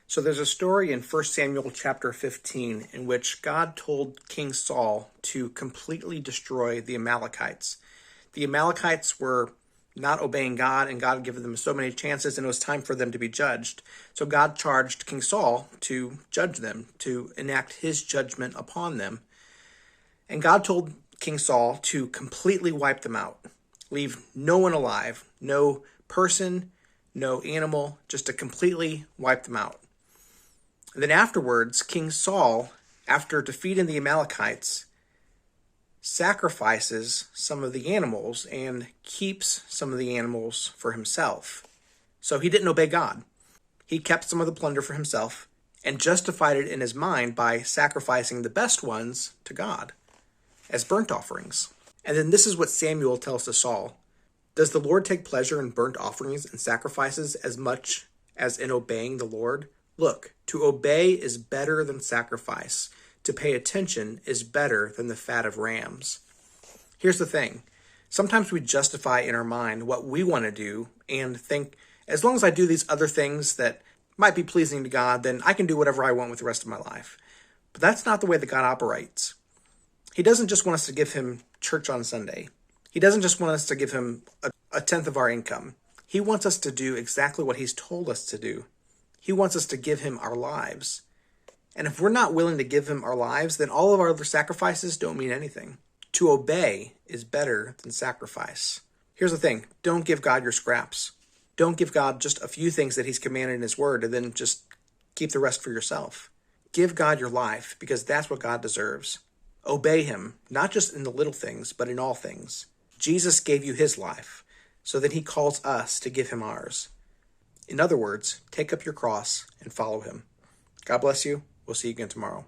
So there's a story in 1 Samuel chapter 15 in which God told King Saul to completely destroy the Amalekites. The Amalekites were not obeying God, and God had given them so many chances, and it was time for them to be judged. So God charged King Saul to judge them, to enact his judgment upon them. And God told King Saul to completely wipe them out, leave no one alive, no person, no animal, just to completely wipe them out. And then afterwards, King Saul, after defeating the Amalekites, sacrifices some of the animals and keeps some of the animals for himself. So he didn't obey God. He kept some of the plunder for himself and justified it in his mind by sacrificing the best ones to God as burnt offerings. And then this is what Samuel tells to Saul. Does the Lord take pleasure in burnt offerings and sacrifices as much as in obeying the Lord? Look, to obey is better than sacrifice. To pay attention is better than the fat of rams. Here's the thing. Sometimes we justify in our mind what we want to do and think, as long as I do these other things that might be pleasing to God, then I can do whatever I want with the rest of my life. But that's not the way that God operates. He doesn't just want us to give him church on Sunday. He doesn't just want us to give him a tenth of our income. He wants us to do exactly what he's told us to do. He wants us to give him our lives. And if we're not willing to give him our lives, then all of our other sacrifices don't mean anything. To obey is better than sacrifice. Here's the thing. Don't give God your scraps. Don't give God just a few things that he's commanded in his word and then just keep the rest for yourself. Give God your life because that's what God deserves. Obey him, not just in the little things, but in all things. Jesus gave you his life, so that he calls us to give him ours. In other words, take up your cross and follow him. God bless you. We'll see you again tomorrow.